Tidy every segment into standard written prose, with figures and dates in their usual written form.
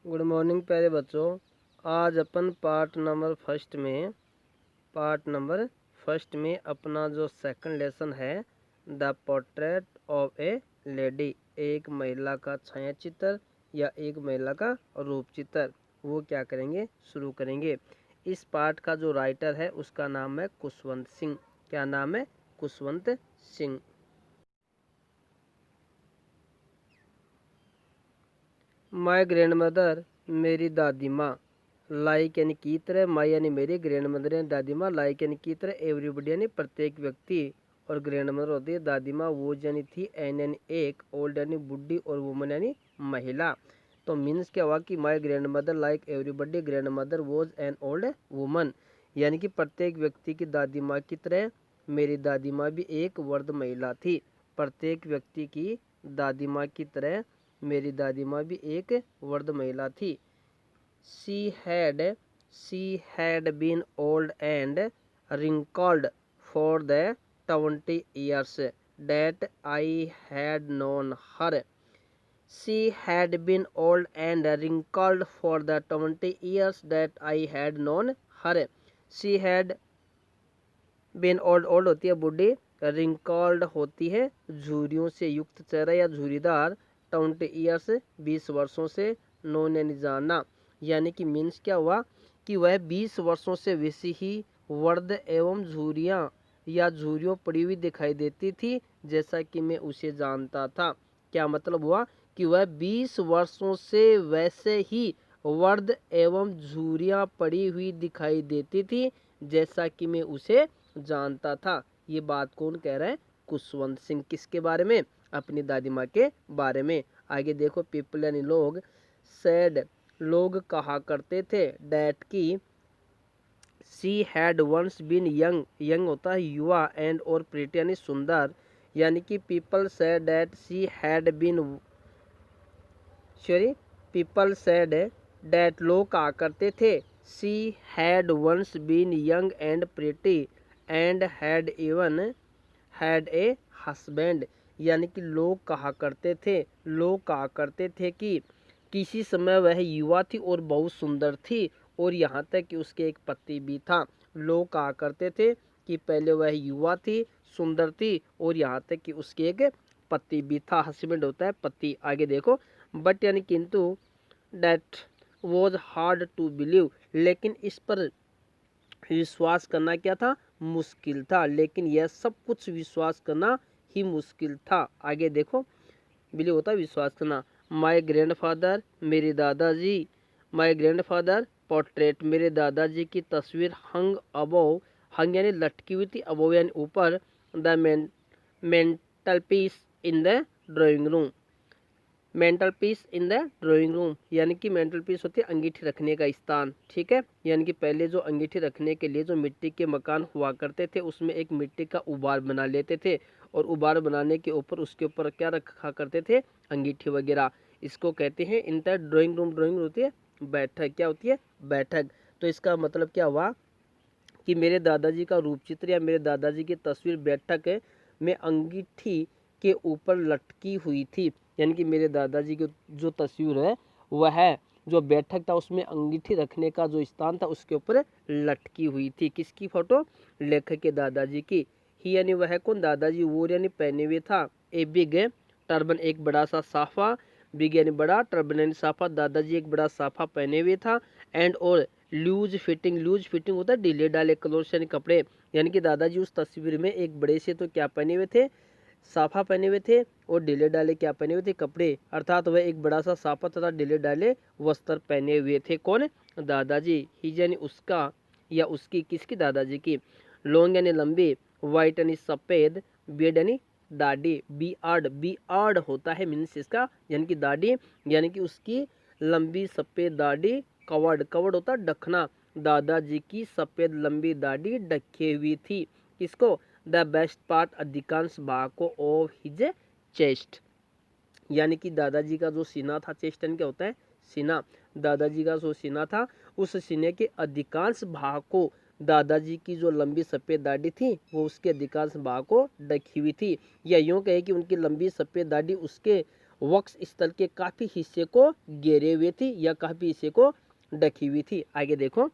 Good morning प्यारे बच्चों। आज अपन पार्ट नंबर फर्स्ट में अपना जो सेकंड लेसन है the portrait of A lady, एक महिला का छाया चित्र या एक महिला का रूप चित्र, वो क्या करेंगे, शुरू करेंगे। इस पार्ट का जो राइटर है उसका नाम है खुशवंत सिंह। क्या नाम है? Khushwant Singh. My grand mother, मेरी दादी माँ, लाइक यानी की तरह, माई यानी मेरी, ग्रैंड मदर यानी दादी माँ, लाइक यानी की तरह, एवरीबडी यानी प्रत्येक व्यक्ति, और ग्रैंड मदर होती है दादी माँ, वो यानी थी, एन यानी एक, ओल्ड यानी बुढ़ी, और वुमन यानी महिला। तो मीन्स क्या हुआ कि my grand mother like everybody, grand mother was an old woman, यानी कि प्रत्येक व्यक्ति की दादी माँ की तरह मेरी दादी माँ भी एक वृद्ध महिला थी। प्रत्येक व्यक्ति की दादी माँ की तरह मेरी दादी माँ भी एक वृद्ध महिला थी। She had been old and wrinkled for the 20 years that I had known her. She had been old and wrinkled for the 20 years that I had known her. She had been old, old होती है बूढ़ी, wrinkled होती है झुर्रियों से युक्त चेहरा या झुर्रीदार, 20 ईयर्स 20 वर्षों से, known यानी जाना, यानी कि मीन्स क्या हुआ कि वह 20 वर्षों से वैसी ही वर्द एवं झुर्रियाँ या झुर्रियों पड़ी हुई दिखाई देती थी जैसा कि मैं उसे जानता था। क्या मतलब हुआ कि वह 20 वर्षों से वैसे ही वर्द एवं झुर्रियाँ पड़ी हुई दिखाई देती थी जैसा कि मैं उसे जानता था। ये बात कौन कह रहा है? खुशवंत सिंह। किसके बारे में? अपनी दादी माँ के बारे में। आगे देखो, पीपल यानी लोग, सैड लोग कहा करते थे, डैट की she had once been young, young होता है युवा, एंड और प्रीटी यानी सुंदर, यानी कि people said that she had been, sorry, people said that लोग कहा करते थे she had once been young and pretty and had even had a husband, यानी कि लोग कहा करते थे कि किसी समय वह युवा थी और बहुत सुंदर थी, और यहाँ तक कि उसके एक पति भी था। लोग कहा करते थे कि पहले वह युवा थी, सुंदर थी, और यहाँ तक कि उसके एक पति भी था। हस्बैंड होता है पति। आगे देखो, बट यानी किंतु, that was hard to believe, लेकिन इस पर विश्वास करना क्या था? मुश्किल था। लेकिन यह सब कुछ विश्वास करना ही मुश्किल था। आगे देखो, बिलीव होता है विश्वास करना। माई ग्रैंडफादर, मेरे दादाजी, माई ग्रैंडफादर पोर्ट्रेट, मेरे दादाजी की तस्वीर, हंग अबोव, हंग यानी लटकी हुई थी, अबोव यानी ऊपर, the mental peace in the drawing room, mental peace in the drawing room, यानी कि मेंटल पीस होती है अंगीठी रखने का स्थान। ठीक है, यानी कि पहले जो अंगीठी रखने के लिए जो मिट्टी के मकान हुआ करते थे उसमें एक मिट्टी का उबार बना लेते थे, और उबार बनाने के ऊपर उसके ऊपर क्या रखा करते थे? अंगीठी वगैरह। इसको कहते हैं in the drawing room. Drawing room होती है बैठक। क्या होती है? बैठक। तो इसका मतलब क्या हुआ कि मेरे दादाजी का रूप चित्र या मेरे दादाजी की तस्वीर बैठक में अंगीठी के ऊपर लटकी हुई थी, यानी कि मेरे दादाजी की जो तस्वीर है वह जो बैठक था उसमें अंगीठी रखने का जो स्थान था उसके ऊपर लटकी हुई थी। किसकी फोटो? लेखक के दादाजी की। ही यानी वह कौन? दादाजी। वो यानी पहने हुए था ए बिग टर्बन, एक बड़ा सा साफा, बिग यानी बड़ा, टर्बन यानी साफा, दादाजी एक बड़ा साफा पहने हुए था, एंड और लूज फिटिंग, लूज फिटिंग होता है ढीले डाले क्लोथ्स यानी कपड़े, यानी कि दादाजी उस तस्वीर में एक बड़े से तो क्या पहने हुए थे? साफा पहने हुए थे, और ढीले डाले क्या पहने हुए थे? कपड़े, अर्थात वह एक बड़ा सा साफा तथा ढीले डाले वस्त्र पहने हुए थे। कौन? दादाजी। ही यानी उसका या उसकी, किसकी? दादाजी की। लॉन्ग यानी लंबी, वाइट यानी सफेद, बियर्ड यानी दाढ़ी, बी आर्ड होता है मीन्स इसका, यानी कि दाढ़ी, यानी कि उसकी लंबी सफेद दाढ़ी, कवर्ड होता है ढकना, दादाजी की सफेद लंबी दाढ़ी ढकी हुई थी। किसको? द बेस्ट पार्ट, अधिकांश भाग को, ऑफ हिज चेस्ट, यानी कि दादाजी का जो सीना था, चेस्ट क्या होता है? सीना। दादाजी का जो सीना था उस सीने के अधिकांश भाग को, दादाजी की जो लंबी सफ़ेद दाढ़ी थी वो उसके अधिकांश भाग को ढकी हुई थी, या यूँ कहे कि उनकी लंबी सफ़ेद दाढ़ी उसके वक्ष स्थल के काफ़ी हिस्से को घेरे हुए थी या काफ़ी हिस्से को ढकी हुई थी। आगे देखो,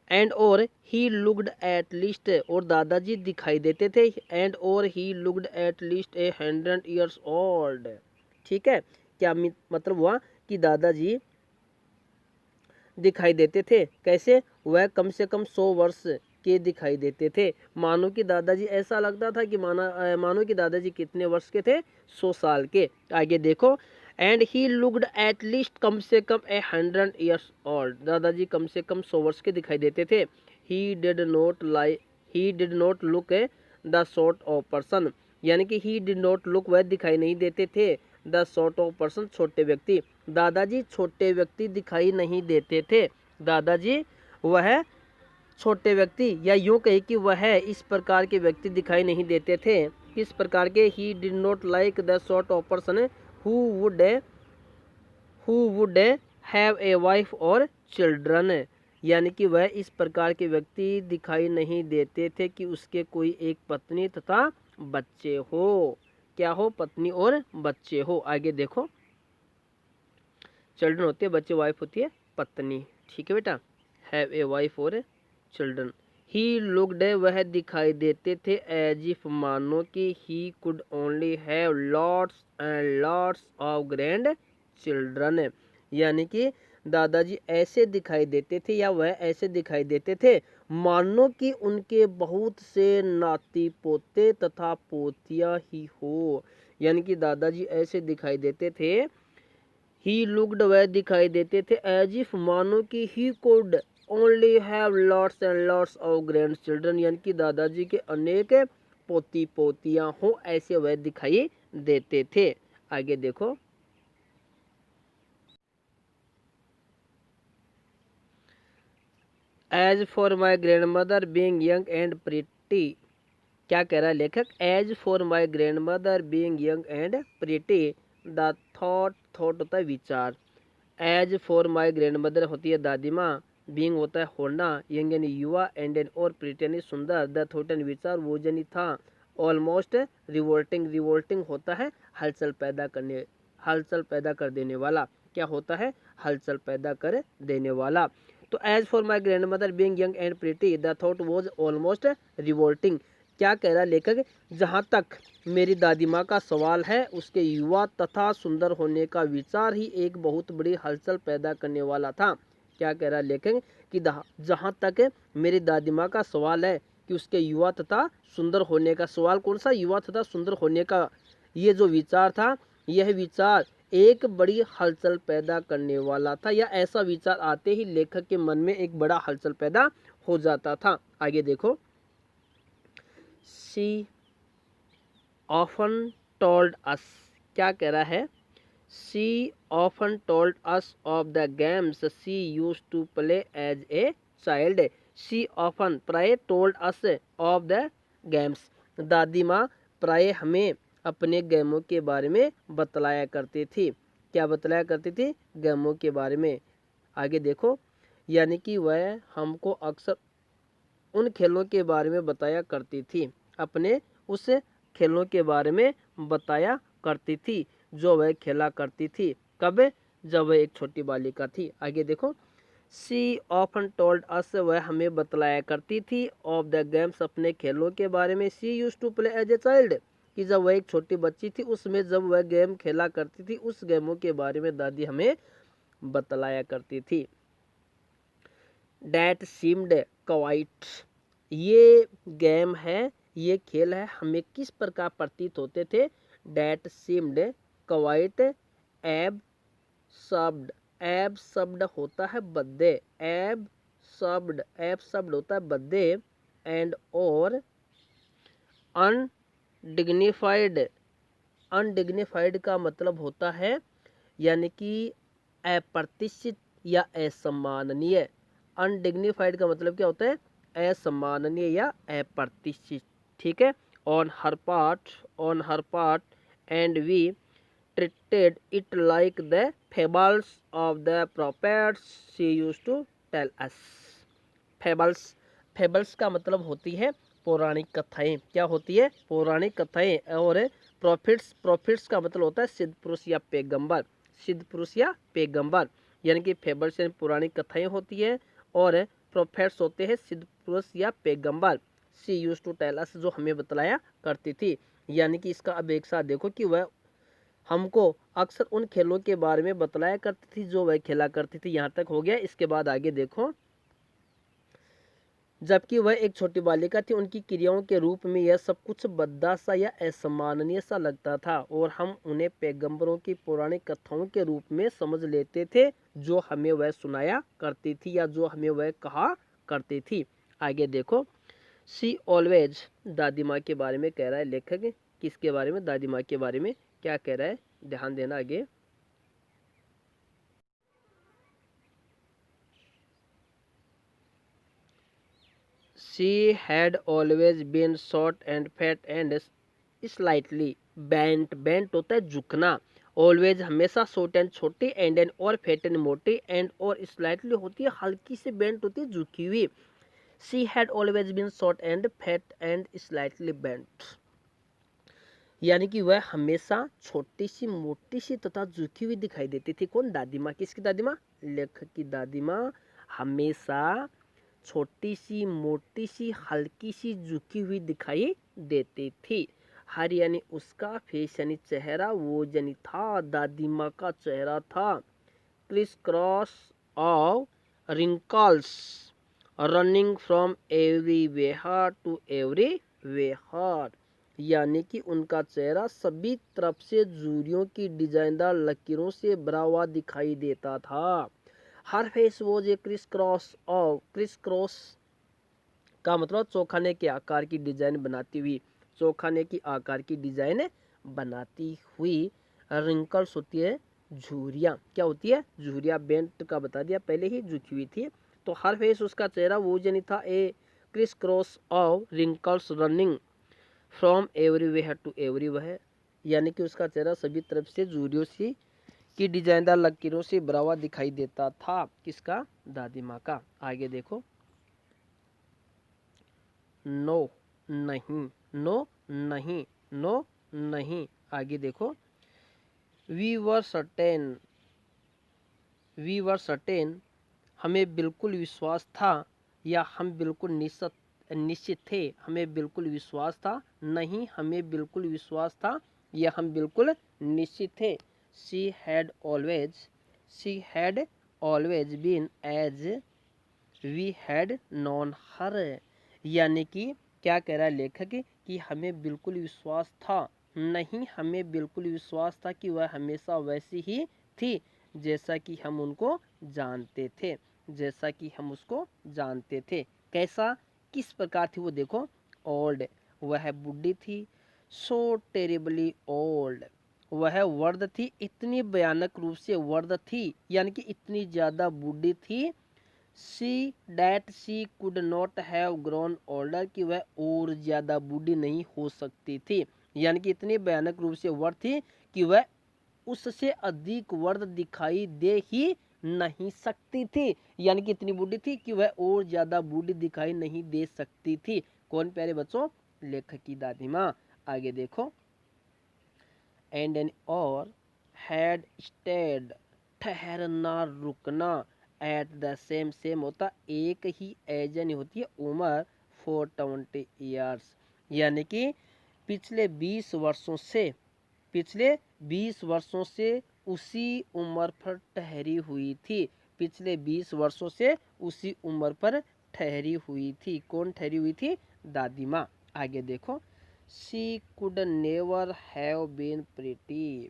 एंड और ही लुक्ड एट लीस्ट, और दादाजी दिखाई देते थे, एंड और ही looked at least 100 years old. ठीक है, क्या मतलब हुआ कि दादाजी दिखाई देते थे, कैसे, वह कम से कम 100 वर्ष के दिखाई देते थे। मानो कि दादाजी, ऐसा लगता था कि मानो कि दादाजी कितने वर्ष के थे, 100 साल के। आगे देखो, and he looked at least, कम से कम 100 years ओल्ड, दादाजी कम से कम 100 वर्ष के दिखाई देते थे। He did not look the sort of person, यानी कि ही डिड नॉट लुक, वह दिखाई नहीं देते थे, द सॉर्ट ऑफ पर्सन, छोटे व्यक्ति, दादाजी छोटे व्यक्ति दिखाई नहीं देते थे। दादाजी वह छोटे व्यक्ति, या यूं कहे कि वह इस प्रकार के व्यक्ति दिखाई नहीं देते थे। किस प्रकार के? He did not like the sort of person who would have a wife और चिल्ड्रन, यानी कि वह इस प्रकार के व्यक्ति दिखाई नहीं देते थे कि उसके कोई एक पत्नी तथा बच्चे हो। क्या हो? पत्नी और बच्चे हो। आगे देखो, चिल्ड्रन होते हैं बच्चे, वाइफ होती है पत्नी। ठीक है बेटा, हैव ए वाइफ और चिल्ड्रन। ही लुक्ड, वह दिखाई देते थे, एज इफ, मानो कि he could only have lots and lots of grand children, यानी कि दादाजी ऐसे दिखाई देते थे या वह ऐसे दिखाई देते थे मानो कि उनके बहुत से नाती पोते तथा पोतियां ही हो, यानी कि दादाजी ऐसे दिखाई देते थे। ही लुक्ड, वह दिखाई देते थे, एज इफ, मानो कि he could only have lots and lots of grand children, यानी कि दादाजी के अनेक पोती पोतियां हो, ऐसे वह दिखाई देते थे। आगे देखो, as for my grandmother being young and pretty, क्या कह रहा है लेखक? As for my grandmother being young and pretty, the thought होता है विचार, as for my grandmother होती है दादी माँ, बींग होता है होना, यंग यानी युवा, एंड और प्रिटी यानी सुंदर, द थॉट यानी विचार, वो यानी था, ऑलमोस्ट रिवोल्टिंग होता है हलचल पैदा कर देने वाला। क्या होता है? हलचल पैदा कर देने वाला। तो as for my grandmother being young and pretty, the thought was almost revolting, क्या कह रहा है लेखक? जहाँ तक मेरी दादी माँ का सवाल है, उसके युवा तथा सुंदर होने का विचार ही एक बहुत बड़ी हलचल पैदा करने वाला था। क्या कह रहा है लेखक? कि जहाँ तक मेरी दादी माँ का सवाल है कि उसके युवा तथा सुंदर होने का, सवाल कौन सा? युवा तथा सुंदर होने का, ये जो विचार था, यह विचार एक बड़ी हलचल पैदा करने वाला था, या ऐसा विचार आते ही लेखक के मन में एक बड़ा हलचल पैदा हो जाता था। आगे देखो, शी ऑफन टोल्ड अस, क्या कह रहा है? She often told us of the games she used to play as a child, she often, प्राय, told us of the games, दादी माँ प्राय हमें अपने गेमों के बारे में बतलाया करती थी। क्या बतलाया करती थी? गेमों के बारे में। आगे देखो, यानी कि वह हमको अक्सर उन खेलों के बारे में बताया करती थी, अपने उस खेलों के बारे में बताया करती थी जो वह खेला करती थी। कब? जब वह एक छोटी बालिका थी। आगे देखो, सी ऑफन टोल्ड अस, वह हमें बतलाया करती थी, ऑफ द गेम्स, अपने खेलों के बारे में, she used to play as a child, कि जब वह एक छोटी बच्ची थी, उसमें जब वह गेम खेला करती थी, उस गेमों के बारे में दादी हमें बतलाया करती थी। डैट सीम्ड क्वाइट, ये गेम है, ये खेल है, हमें किस प्रकार प्रतीत होते थे? डैट सीम्ड क्वाइट एब्सर्ड होता है बद्दे, एब्सर्ड होता है बद्दे, एंड और अनडिग्निफाइड का मतलब होता है, यानी कि अप्रतिष्ठित या असम्माननीय। अनडिग्निफाइड का मतलब क्या होता है? असम्माननीय या अप्रतिष्ठित। ठीक है, on her part and we treated it like the fables of the prophets she used to tell us. Fables का मतलब होती है पौराणिक कथाएं। क्या होती है? पौराणिक कथाएं। और प्रॉफिट्स, प्रॉफिट्स का मतलब होता है सिद्ध पुरुष या पैगंबर, सिद्ध पुरुष या पैगंबर, यानी कि फेबल्स यानी पुरानी कथाएं होती है, और प्रोफेट्स होते हैं सिद्ध पुरुष या पैगंबर। She use to tell us, जो हमें बतलाया करती थी। यानी कि इसका अब एक साथ देखो कि वह हमको अक्सर उन खेलों के बारे में बतलाया करती थी जो वह खेला करती थी। यहाँ तक हो गया। इसके बाद आगे देखो, जबकि वह एक छोटी बालिका थी, उनकी क्रियाओं के रूप में यह सब कुछ बद्दा सा या असम्माननीय सा लगता था, और हम उन्हें पैगंबरों की पौराणिक कथाओं के रूप में समझ लेते थे जो हमें वह सुनाया करती थी या जो हमें वह कहा करती थी। आगे देखो, सी ऑलवेज, दादी माँ के बारे में कह रहा है लेखक। किसके बारे में? दादी माँ के बारे में क्या कह रहा है, ध्यान देना आगे। She had always been short and fat and slightly bent, bent होता है झुकना, always हमेशा, short and छोटी, and और fat and मोटी, and और slightly होती है हल्की से bent होती है झुकी हुई। She had always been short and fat and slightly bent, यानी कि वह हमेशा छोटी सी, मोटी सी तथा झुकी हुई दिखाई देती थी। कौन? दादी माँ। किसकी दादी माँ? लेखक की दादी माँ हमेशा छोटी सी, मोटी सी, हल्की सी, झुकी हुई दिखाई देती थी। हर यानी उसका, फेस यानी चेहरा, वो यानी था, दादी माँ का चेहरा था। Criss cross of wrinkles running from everywhere to everywhere, यानी कि उनका चेहरा सभी तरफ से झुर्रियों की डिजाइनदार लकीरों से भरा हुआ दिखाई देता था। हर face was a criss cross of, criss cross का मतलब चौखाने के आकार की डिजाइन बनाती हुई, चौखाने की आकार की डिजाइन बनाती हुई। रिंकल्स होती है झुर्रियाँ, क्या होती है? झुर्रियाँ। बेंट का बता दिया पहले ही, झुकी हुई थी। तो हर फेस उसका चेहरा वो जनी था, a criss cross of wrinkles running from everywhere to everywhere, यानी कि उसका चेहरा सभी तरफ से झुर्रियों सी की डिजाइनदार लकीरों से भरा हुआ दिखाई देता था। किसका? दादी माँ का। आगे देखो, नो नहीं, नो नहीं, नो नहीं। आगे देखो, we were certain, we were certain, हमें बिल्कुल विश्वास था, या हम बिल्कुल निश्चित थे, हमें बिल्कुल विश्वास था, नहीं हमें बिल्कुल विश्वास था, या हम बिल्कुल निश्चित थे। She had always, she had always been as we had known her, यानी कि क्या कह रहा है लेखक कि हमें बिल्कुल विश्वास था, नहीं हमें बिल्कुल विश्वास था कि वह हमेशा वैसी ही थी जैसा कि हम उनको जानते थे, जैसा कि हम उसको जानते थे। कैसा, किस प्रकार थी वो देखो। ओल्ड, वह बुढ़ी थी। सो टेरिबली ओल्ड, वह वर्द थी, इतनी भयानक रूप से वर्द थी, यानी कि इतनी ज़्यादा बूढ़ी थी। She that she could not have grown older, कि वह और ज़्यादा बूढ़ी नहीं हो सकती थी, यानी कि इतनी भयानक रूप से वर्द थी कि वह उससे अधिक वर्द दिखाई दे ही नहीं सकती थी, यानी कि इतनी बूढ़ी थी कि वह और ज़्यादा बूढ़ी दिखाई नहीं दे सकती थी। कौन प्यारे बच्चों? लेखक की दादी माँ। आगे देखो, एंड एन और हैड स्टेड, ठहरना, रुकना, एट द सेम, सेम होता एक ही, एज यानी होती है उम्र, फॉर 20 ईयर्स, यानी कि पिछले 20 वर्षों से, पिछले 20 वर्षों से उसी उम्र पर ठहरी हुई थी, पिछले 20 वर्षों से उसी उम्र पर ठहरी हुई थी। कौन ठहरी हुई थी? दादी माँ। आगे देखो, she could never have been pretty,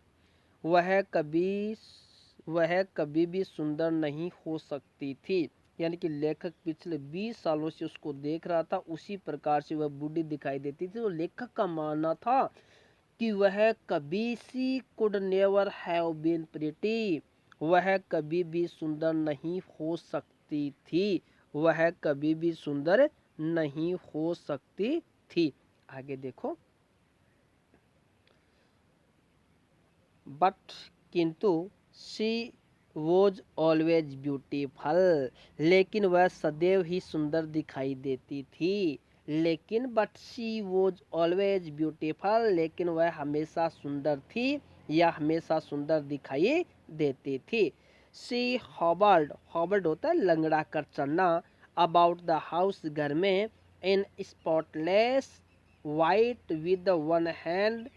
वह कभी, वह कभी भी सुंदर नहीं हो सकती थी, यानी कि लेखक पिछले 20 सालों से उसको देख रहा था, उसी प्रकार से वह बूढ़ी दिखाई देती थी। तो लेखक का मानना था कि वह कभी, she could never have been pretty, वह कभी भी सुंदर नहीं हो सकती थी, वह कभी भी सुंदर नहीं हो सकती थी। आगे देखो, बट, किंतु, शी वॉज ऑलवेज ब्यूटीफुल, लेकिन वह सदैव ही सुंदर दिखाई देती थी, लेकिन but she was always beautiful, लेकिन वह हमेशा सुंदर थी या हमेशा सुंदर दिखाई देती थी। शी हॉबल्ड, हॉबल्ड होता है लंगड़ा कर चलना, अबाउट द हाउस घर में, in spotless white with one hand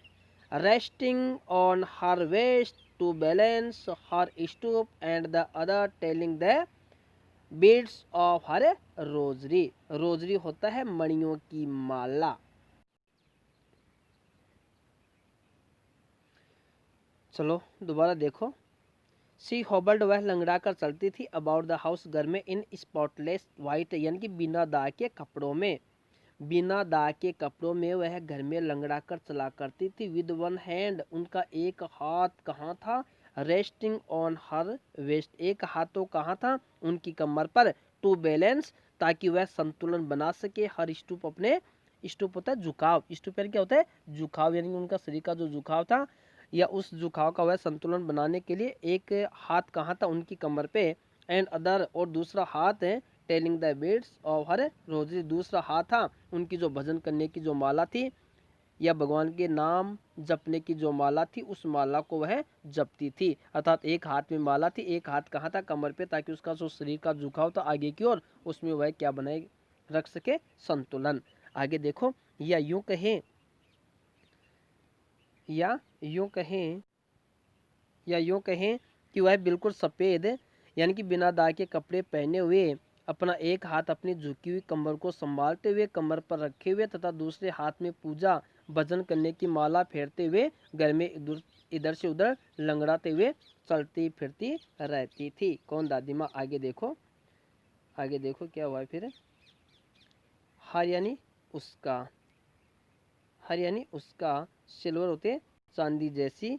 resting on her waist to balance her stoop and the other telling the beads of her rosary। Rosary होता है मणियों की माला। चलो दोबारा देखो। सी हॉबल्ड, वह लंगड़ा कर चलती थी, अबाउट द हाउस घर में, इन स्पॉटलेस वाइट यानी कि बिना दाग के कपड़ों में, बिना दाग के कपड़ों में वह घर में लंगड़ा कर चला करती थी। विद वन हैंड, उनका एक हाथ कहाँ था, रेस्टिंग ऑन हर वेस्ट, एक हाथ तो कहाँ था, उनकी कमर पर, टू बैलेंस, ताकि वह संतुलन बना सके, हर स्टूप, अपने स्टूप होता है झुकाव, स्टूप यानी क्या होता है झुकाव, यानी उनका शरीर का जो झुकाव था या उस झुकाव का वह संतुलन बनाने के लिए एक हाथ कहाँ था, उनकी कमर पे, एंड अदर, और दूसरा हाथ है telling the beads of her rosary, दूसरा हाथ था उनकी जो भजन करने की जो माला थी या भगवान के नाम जपने की जो माला थी, उस माला को वह जपती थी। अर्थात एक हाथ में माला थी, एक हाथ कहाँ था, कमर पे, ताकि उसका जो शरीर का झुकाव था आगे की ओर, उसमें वह क्या बनाए रख सके, संतुलन। आगे देखो, या यूं कहें या यूं कहें या यूं कहें कि वह बिल्कुल सफ़ेद यानी कि बिना दाग के कपड़े पहने हुए, अपना एक हाथ अपनी झुकी हुई कमर को संभालते हुए कमर पर रखे हुए तथा दूसरे हाथ में पूजा भजन करने की माला फेरते हुए घर में इधर से उधर लंगड़ाते हुए चलती फिरती रहती थी। कौन, दादी माँ। आगे देखो, आगे देखो क्या हुआ फिर। हर यानी उसका, हर यानी उसका, सिल्वर होते चांदी जैसी,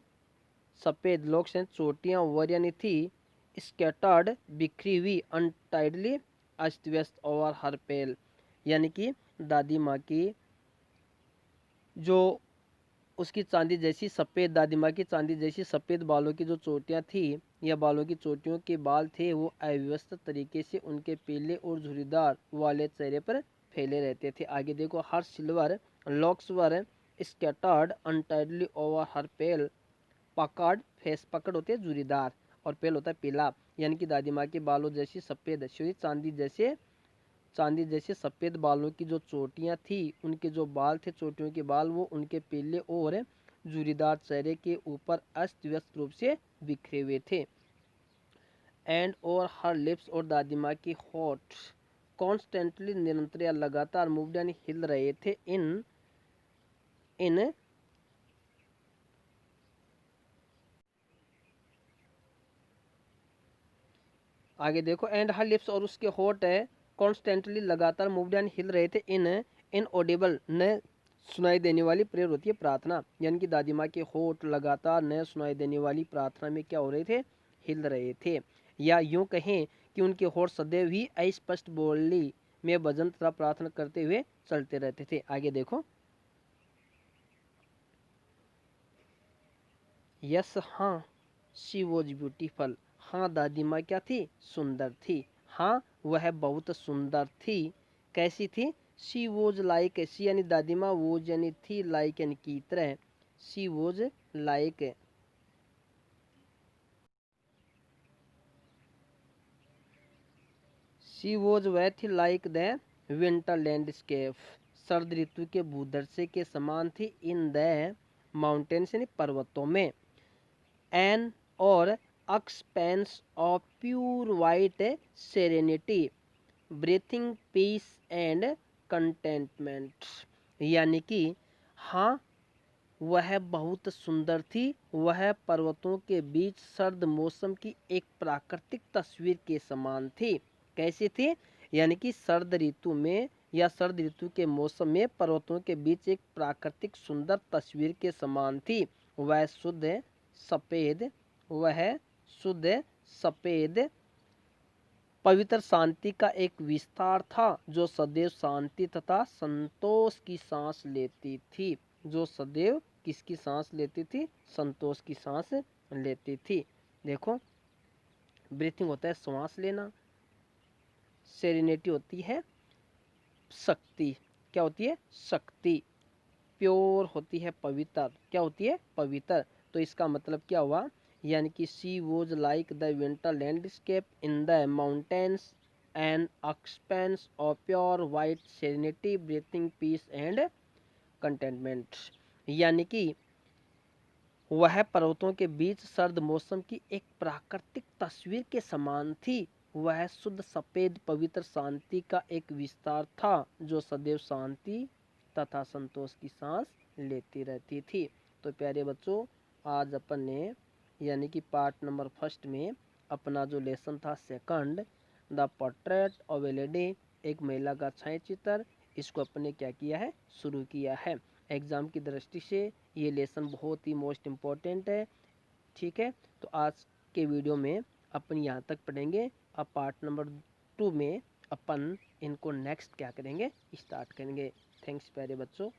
सफ़ेद लोग से चोटियाँ, वर यानी थी, स्कैटर्ड बिखरी हुई, अनटाइडली अस्त व्यस्त, और हर पेल यानी कि दादी माँ की जो उसकी चांदी जैसी सफ़ेद, दादी माँ की चांदी जैसी सफ़ेद बालों की जो चोटियाँ थी या बालों की चोटियों के बाल थे, वो अव्यवस्थित तरीके से उनके पीले और झुर्रीदार वाले चेहरे पर फैले रहते थे। आगे देखो, हर सिल्वर लॉक्स वर स्कैटर्ड अनटाइडली ओवर हर पेल पकड़, फेस, पकड़ होते हैं जुरीदार और पेल होता है पीला, यानी कि दादी माँ के बालों जैसी सफ़ेद श्री चांदी जैसे सफ़ेद बालों की जो चोटियाँ थी, उनके जो बाल थे, चोटियों के बाल, वो उनके पीले और जुरीदार चेहरे के ऊपर अस्त व्यस्त रूप से बिखरे हुए थे। एंड और हर लिप्स, और दादी माँ की होठ कॉन्स्टेंटली, निरंतर या लगातार, मूव्ड यानी हिल रहे थे, इन इन आगे देखो, एंड हर लिप्स, और उसके होठ है कॉन्स्टेंटली, लगातार, मूव्ड यानी हिल रहे थे, इन ऑडिबल, न सुनाई देने वाली, प्रेयर होती है प्रार्थना, यानी कि दादी माँ के होठ लगातार न सुनाई देने वाली प्रार्थना में क्या हो रहे थे, हिल रहे थे। या यूं कहें कि उनके होठ सदैव ही अस्पष्ट बोली में भजन तथा प्रार्थना करते हुए चलते रहते थे। आगे देखो, यस, हाँ, शी वॉज ब्यूटीफुल, हाँ दादी माँ क्या थी, सुंदर थी, हाँ वह बहुत सुंदर थी। कैसी थी, शी वॉज लाइक, शी यानी दादी माँ, वॉज यानी थी, लाइक यानी की तरह, she was like, she was वह थी, लाइक द विंटर लैंडस्केप, सर्द ऋतु के भूदृश्य के समान थी, इन द माउंटेन्स यानी पर्वतों में, एन और expanse of pure white serenity, breathing peace and contentment, यानी कि हाँ वह बहुत सुंदर थी, वह पर्वतों के बीच सर्द मौसम की एक प्राकृतिक तस्वीर के समान थी। कैसी थी, यानी कि सर्द ऋतु में या सर्द ऋतु के मौसम में पर्वतों के बीच एक प्राकृतिक सुंदर तस्वीर के समान थी। वह शुद्ध सफ़ेद, वह शुद्ध सफ़ेद पवित्र शांति का एक विस्तार था, जो सदैव शांति तथा संतोष की सांस लेती थी, जो सदैव किसकी सांस लेती थी, संतोष की सांस लेती थी। देखो, ब्रीथिंग होता है सांस लेना, सेरेनिटी होती है शक्ति, क्या होती है? शक्ति। प्योर होती है पवित्र, क्या होती है? पवित्र। तो इसका मतलब क्या हुआ? यानी कि she was like the winter landscape in the mountains an expanse of pure white serenity breathing peace and contentment. यानी कि वह पर्वतों के बीच सर्द मौसम की एक प्राकृतिक तस्वीर के समान थी। वह शुद्ध सफेद पवित्र शांति का एक विस्तार था जो सदैव शांति तथा संतोष की सांस लेती रहती थी। तो प्यारे बच्चों, आज अपन ने यानी कि पार्ट नंबर फर्स्ट में अपना जो लेसन था second, the portrait of A lady, एक महिला का छाया चित्र, इसको अपन ने क्या किया है? शुरू किया है। एग्ज़ाम की दृष्टि से ये लेसन बहुत ही मोस्ट इम्पॉर्टेंट है। ठीक है, तो आज के वीडियो में अपन यहाँ तक पढ़ेंगे। अब पार्ट नंबर 2 में अपन इनको नेक्स्ट क्या करेंगे? स्टार्ट करेंगे। थैंक्स प्यारे बच्चों।